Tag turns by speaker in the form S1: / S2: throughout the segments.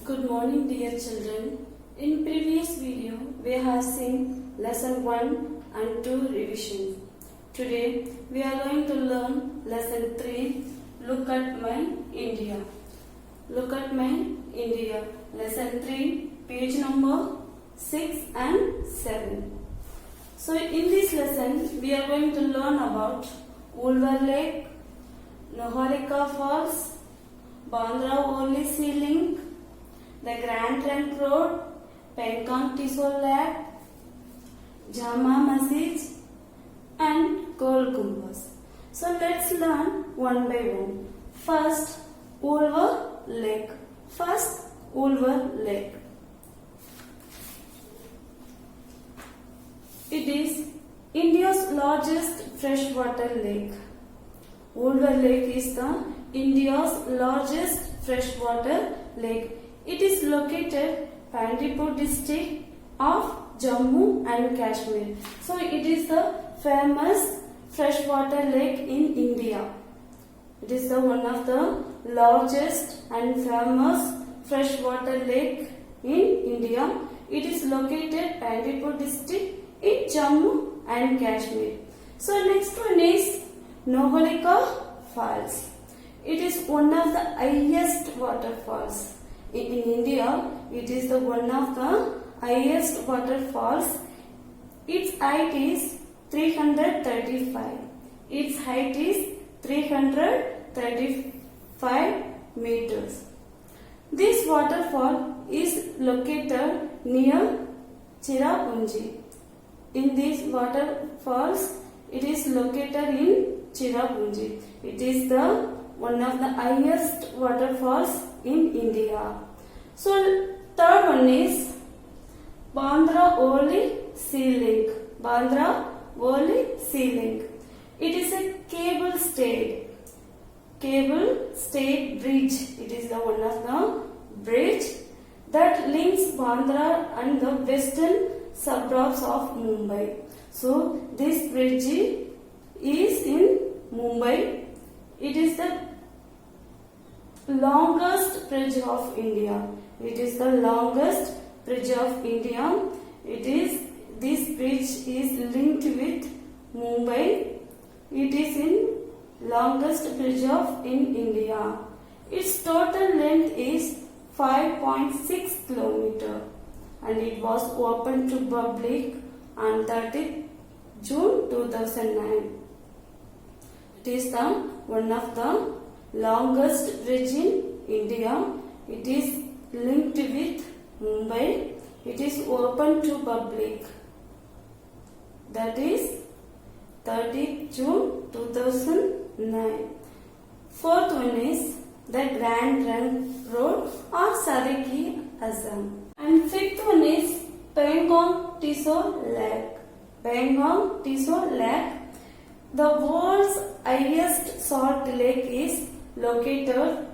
S1: Good morning, dear children. In previous video, we have seen lesson 1 and 2 revision. Today, we are going to learn lesson 3, Look at My India. Look at My India. Lesson 3, page number 6 and 7. So, in this lesson, we are going to learn about Ulver Lake, Nohalika Falls, Bandra Worli Sea Link, the Grand Trunk Road, Pangong Tisol Lake, Jama Masjid and Gol Gumbaz. So let's learn one by one. First, Ulver Lake. Ulver Lake. It is India's largest freshwater lake. Ulver Lake is the India's largest freshwater lake. It is located Pandipur district of Jammu and Kashmir. So it is the famous freshwater lake in India. It is the one of the largest and famous freshwater lake in India. It is located Pandipur district in Jammu and Kashmir. So next one is Nohalika Falls. It is one of the highest waterfalls. In India, it is the one of the highest waterfalls. Its height is 335. Its height is 335 meters. This waterfall is located near Cherrapunji. In these waterfalls, it is located in Cherrapunji. It is the one of the highest waterfalls in India. So third one is Bandra Worli Sea Link. Bandra Worli Sea Link. It is a cable stayed bridge. It is the one of the bridge that links Bandra and the western suburbs of Mumbai. So this bridge is in Mumbai. It is the longest bridge of India. It is the longest bridge of India. This bridge is linked with Mumbai. It is in longest bridge in India. Its total length is 5.6 km and it was opened to public on 30th June 2009. It is the one of the longest bridge in India. It is linked with Mumbai. It is open to public. That is 30th June 2009. Fourth one is the Grand Trunk Road or Sariki, Assam. And fifth one is Pangong Tisol Lake. Pangong Tisol Lake. The world's highest salt lake is located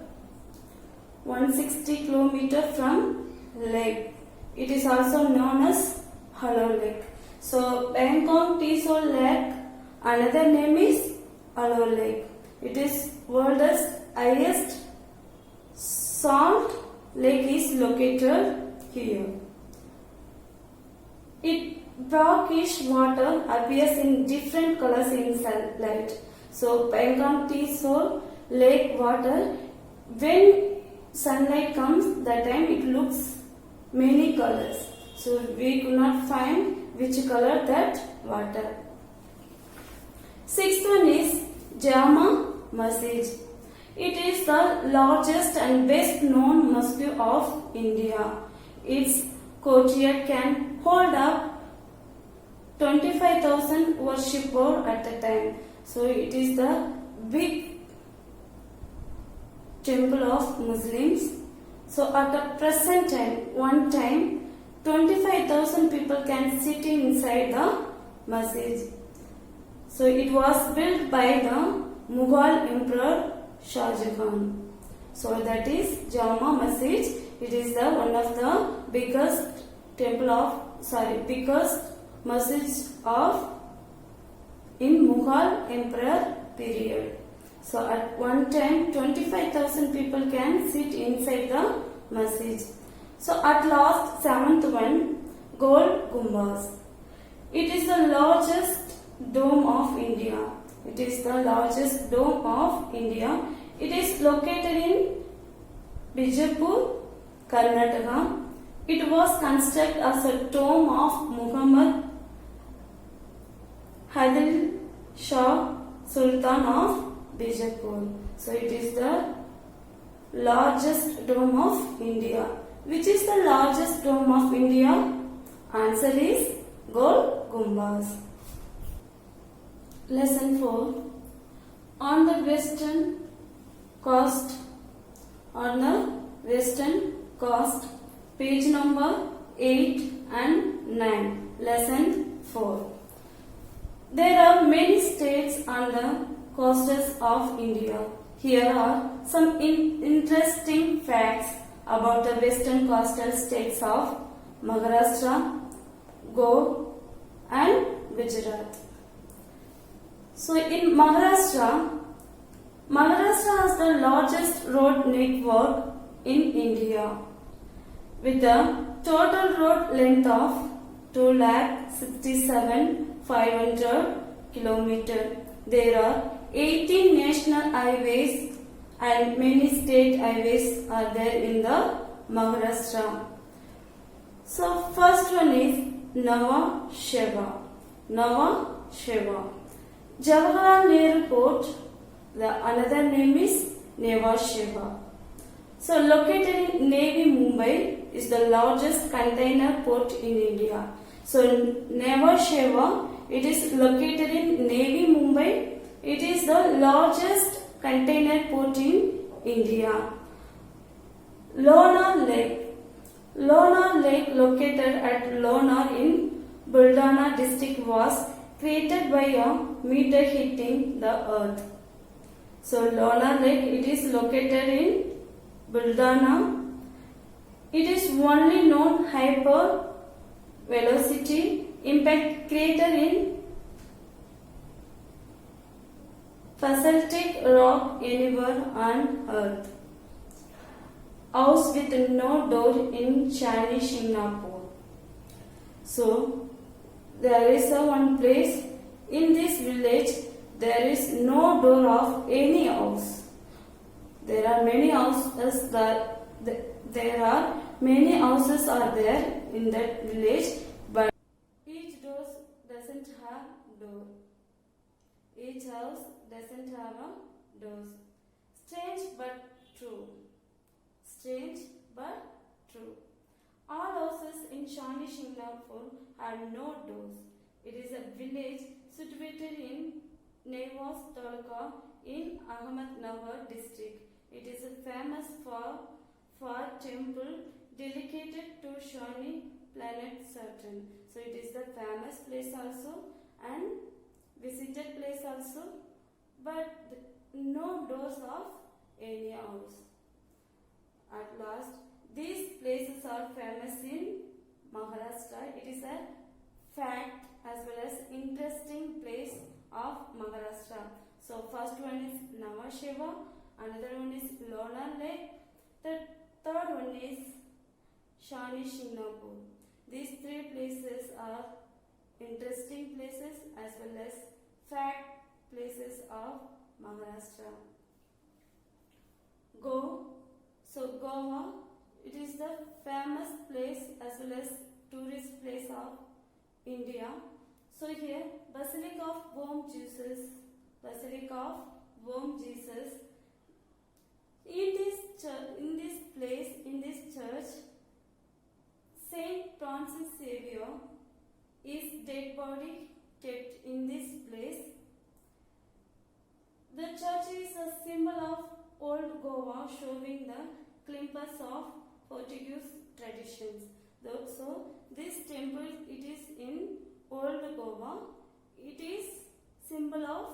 S1: 160 km from lake. It is also known as Hollow Lake. So Pangong Tisol Lake, another name is Hollow Lake. It is world's highest salt lake is located here. Brackish water appears in different colors in sunlight. So Pangong Tisol lake water, when sunlight comes, that time it looks many colors. So we could not find which color that water. Sixth one is Jama Masjid. It is the largest and best known mosque of India. Its courtyard can hold up 25,000 worshippers at a time. So it is the big temple of Muslims. So at the present time, 25,000 people can sit inside the masjid. So it was built by the Mughal Emperor Shah Jahan. So that is Jama Masjid. It is the one of the biggest masjids of in Mughal Emperor period. So at one time 25,000 people can sit inside the message. So at last, seventh one, Gold Gumbaz. It is the largest dome of India. It is the largest dome of India. It is located in Bijapur, Karnataka. It was constructed as a tomb of Muhammad Adil Shah, Sultan of Bijapur. So it is the largest dome of India. Which is the largest dome of India? Answer is Gol Gumbaz. Lesson 4. On the western coast. On the western coast. Page number 8 and 9. Lesson 4. There are many states on the coasts of India. Here are some interesting facts about the western coastal states of Maharashtra, Goa and Gujarat. So in Maharashtra has the largest road network in India with a total road length of 2,67,500 km. There are 18 national highways and many state highways are there in the Maharashtra. So first one is Nhava Sheva. Nhava Sheva. Jawaharlal Nehru Port, the another name is Nhava Sheva. So located in Navi Mumbai is the largest container port in India. So Nhava Sheva, it is located in Navi Mumbai. It is the largest container port in India. Lonar Lake. Lonar Lake located at Lonar in Buldana district was created by a meteor hitting the earth. So Lonar Lake, it is located in Buldana. It is only known hyper velocity impact crater in basaltic rock anywhere on earth. House with no door in Chani Shingnapur. So there is one place in this village. There is no door of any house. There are many houses are there in that village, but each door doesn't have door. Each house doesn't have a doors. Strange but true. Strange but true. All houses in Shani Shingnapur have no doors. It is a village situated in Nevas Taluka in Ahmednagar district. It is famous for temple dedicated to Shani planet Saturn. So it is the famous place also and visited place also, but no doors of any house. At last, these places are famous in Maharashtra. It is a fact as well as interesting place of Maharashtra. So first one is Nhava Sheva, another one is Lonar Lake, the third one is Shani Shingnapur. These three places are interesting places as well as fact places of Maharashtra. Goa, it is the famous place as well as tourist place of India. So here, Basilica of Bom Jesus. In this church, Saint Francis Xavier is dead body kept in this place. The church is a symbol of old Goa, showing the glimpse of Portuguese traditions. So this temple, it is in old Goa. It is symbol of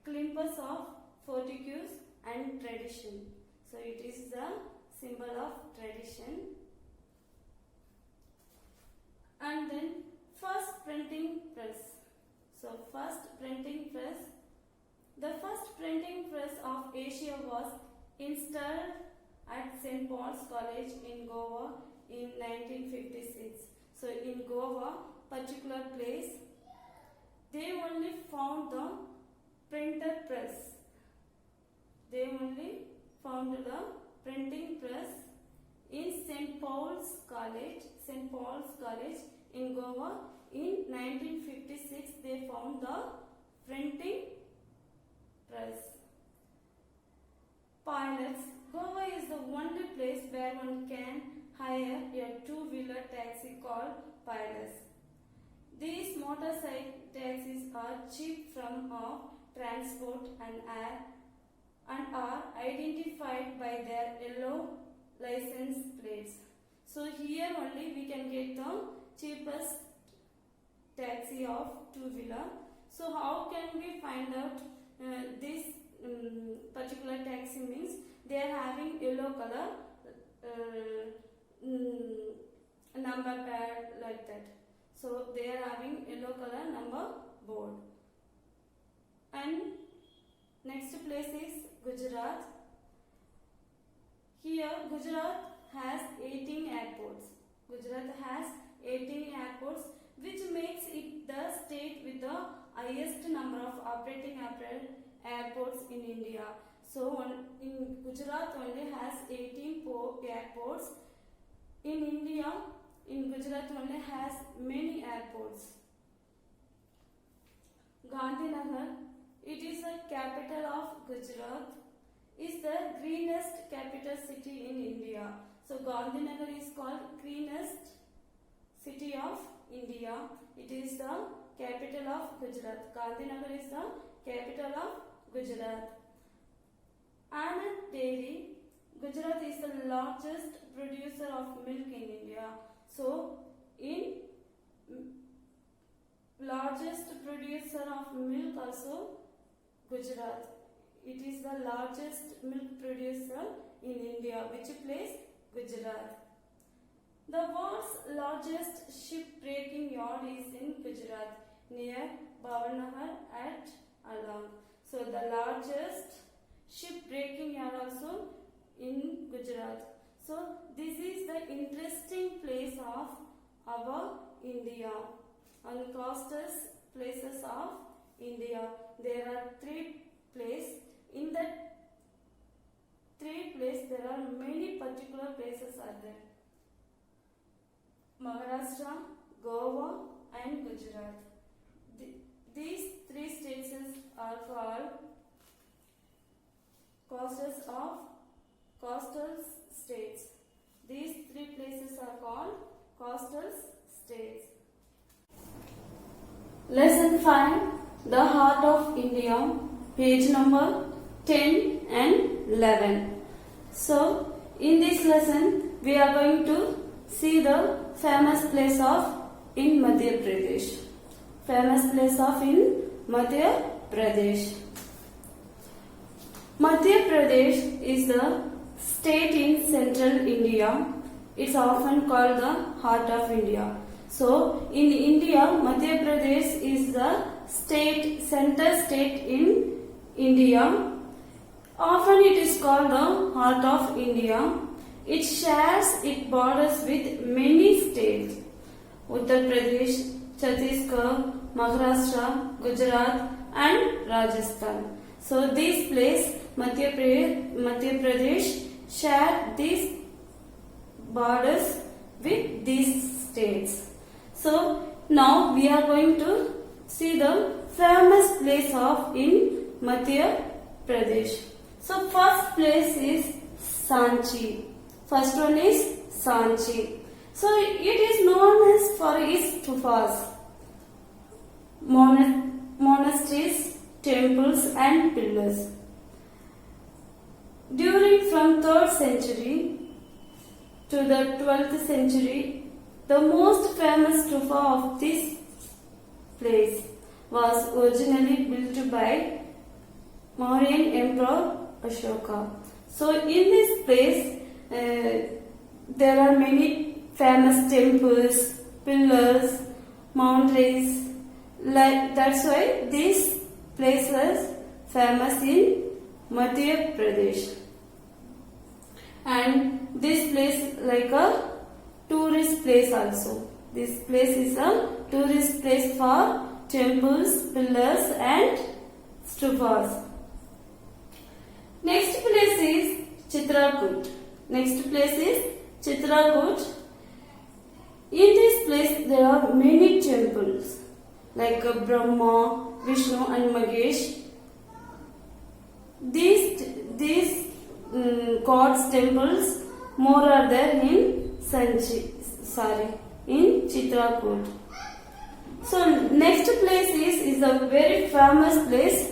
S1: glimpse of Portuguese and tradition. So it is the symbol of tradition. And then first printing press. So first printing press. The first printing press of Asia was installed at St. Paul's College in Goa in 1956. So in Goa, particular place, they only found the printer press. They only found the printing press in St. Paul's College in Goa. In 1956, they found the printing press. Pilots. Goa is the only place where one can hire a two-wheeler taxi called pilots. These motorcycle taxis are cheap form of transport and are identified by their yellow license plates. So here only we can get the cheapest taxi of two-wheeler. So how can we find out this particular taxi means? They are having yellow color number pad like that. So they are having yellow color number board. And next place is Gujarat. Here Gujarat has 18 airports. Gujarat has 18 airports, which makes it the state with the highest number of operating airports in India. So in Gujarat only has 18 airports. In India, in Gujarat only has many airports. Gandhinagar, it is the capital of Gujarat, is the greenest capital city in India. So Gandhinagar is called greenest city of India. It is the capital of Gujarat. Gandhinagar is the capital of Gujarat. Anand Dairy. Gujarat is the largest producer of milk in India. So, in largest producer of milk also Gujarat. It is the largest milk producer in India. Which place? Gujarat. The world's largest ship breaking yard is in Gujarat near Bhavnagar at Alang. So the largest ship breaking yard also in Gujarat. So this is the interesting place of our India and coastal places of India. There are three places. In that three places there are many particular places are there. Maharashtra, Goa and Gujarat. These three states are called coastal states. These three places are called coastal states. Lesson 5, The Heart of India, page number 10 and 11. So, in this lesson, we are going to see the famous place of in Madhya Pradesh. Famous place of in Madhya Pradesh. Madhya Pradesh is the state in central India. It's often called the heart of India. So, in India, Madhya Pradesh is the center state in India. Often it is called the heart of India. It shares its borders with many states: Uttar Pradesh, Chhattisgarh, Maharashtra, Gujarat and Rajasthan. So this place, Madhya Pradesh, share these borders with these states. So now we are going to see the famous place of in Madhya Pradesh. So first place is Sanchi. First one is Sanchi. So it is known as for its stufas, monasteries, temples and pillars. During from 3rd century to the 12th century, the most famous stupa of this place was originally built by Mauryan Emperor Ashoka. So in this place there are many famous temples, pillars, mountains. That's why this place was famous in Madhya Pradesh. and this place like a tourist place also. This place is a tourist place for temples, pillars and stupas. Next place is Chitrakoot. Next place is Chitrakoot. In this place there are many temples like Brahma, Vishnu and Mahesh. These gods temples more are there in in Chitrakoot. So next place is a very famous place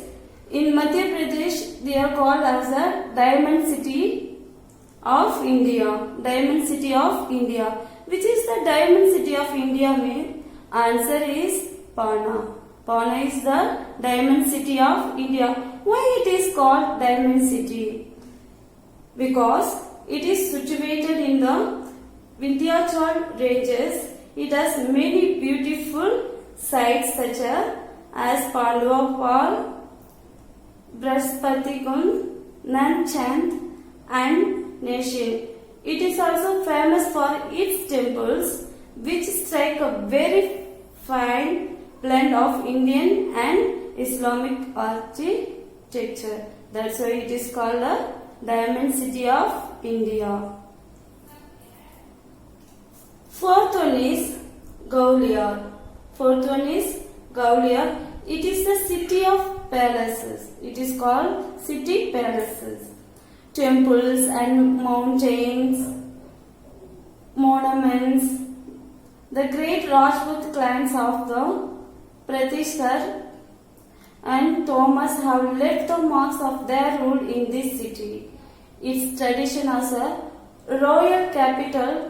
S1: in Madhya Pradesh. They are called as a Diamond City of India. Diamond City of India. Which is the Diamond City of India mean? Answer is Pana. Pana is the Diamond City of India. Why it is called Diamond City? Because it is situated in the Vindhyachal ranges. It has many beautiful sites such as Pandava Fall, Brahaspati Kund, Nanchand and Nation. It is also famous for its temples which strike a very fine blend of Indian and Islamic architecture. That's why it is called the Diamond City of India. Fourth one is Gwalior. Fourth one is Gwalior. It is the city of palaces. It is called city palaces. Temples and mountains, monuments. The great Rajput clans of the Pratishar and Thomas have left the marks of their rule in this city. Its tradition as a royal capital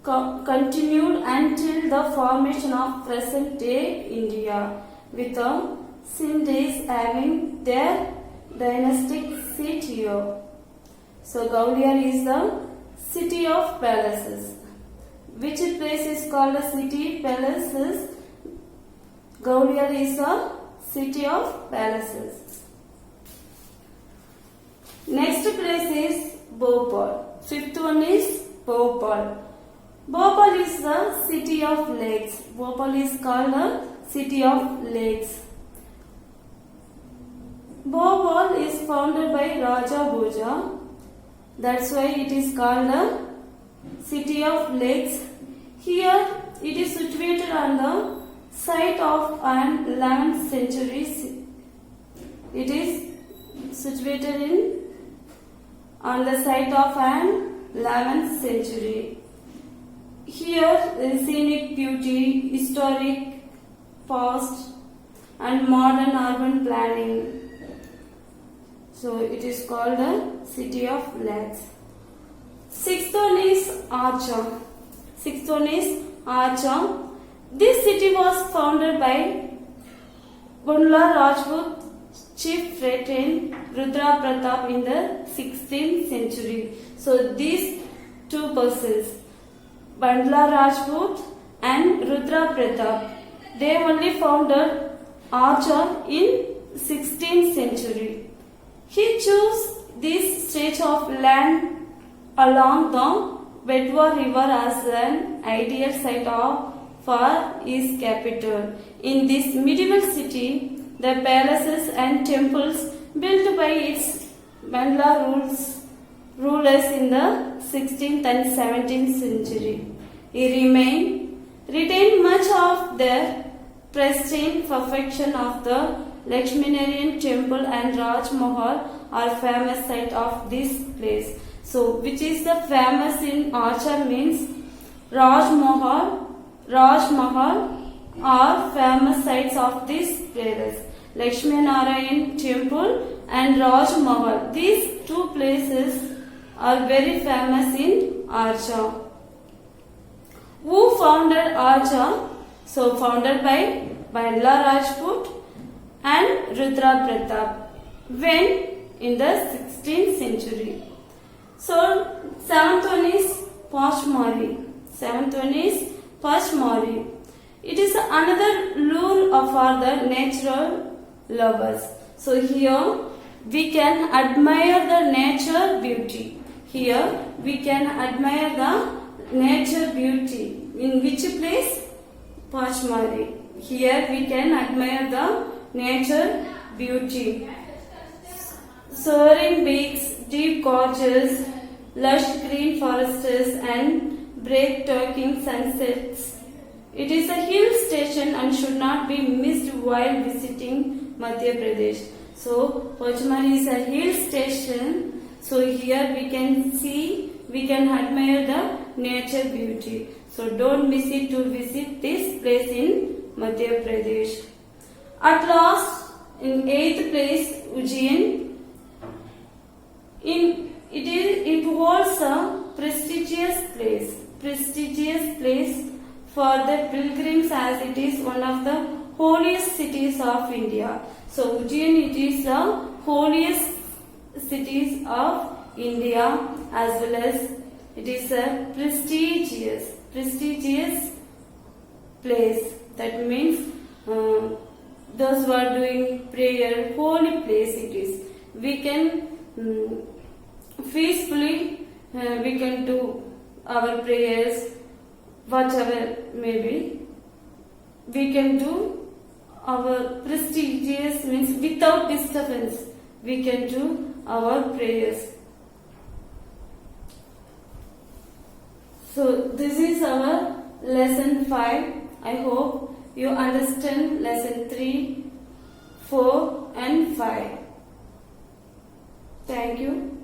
S1: continued until the formation of present-day India, with the Sindhis having their dynastic seat here. So Gwalior is the city of palaces. Which place is called a city palaces? Gwalior is a city of palaces. Next place is Bhopal. Fifth one is Bhopal. Bhopal is the city of lakes. Bhopal is called a city of lakes. Bhopal is founded by Raja Bhoja. That's why it is called a city of lakes. Here it is situated on the site of an 11th century. It is situated on the site of an 11th century. Here scenic beauty, historic past and modern urban planning. So it is called a city of lakes. Sixth one is Archa. Sixth one is Archa. This city was founded by Bundla Rajput chieftain Rudra Pratap in the 16th century. So these two persons, Bundla Rajput and Rudra Pratap, they only founded Archa in 16th century. He chose this stretch of land along the Betwa river as an ideal site for his capital. In this medieval city, the palaces and temples built by its Bundla rulers in the 16th and 17th century retained much of their pristine perfection of the Lakshminarayan temple and Raj Mahal are famous site of this place. So which is the famous in Archa means Raj Mahal are famous sites of this place. Lakshminarayan temple and Raj Mahal. These two places are very famous in Archa. Who founded Archa? So founded by Bundla Rajput and Rudra Pratap. When? In the 16th century. So seventh one is Pachmari. Seventh one is Pachmari. It is another lure for the natural lovers. So here we can admire the nature beauty. Here we can admire the nature beauty. In which place? Pachmari. Here we can admire the nature beauty. Soaring peaks, deep gorges, lush green forests and breathtaking sunsets. It is a hill station and should not be missed while visiting Madhya Pradesh. So, Pachmari is a hill station. So, here we can see, we can admire the nature beauty. So, don't miss it to visit this place in Madhya Pradesh. At last, in 8th place, Ujjain. It holds a prestigious place for the pilgrims as it is one of the holiest cities of India. So Ujjain, it is the holiest cities of India as well as it is a prestigious place. That means those who are doing prayer, holy place it is. We can peacefully we can do our prayers, whatever may be. We can do our prestigious means without disturbance. We can do our prayers. So this is our lesson 5. I hope you understand lesson 3, 4 and 5. Thank you.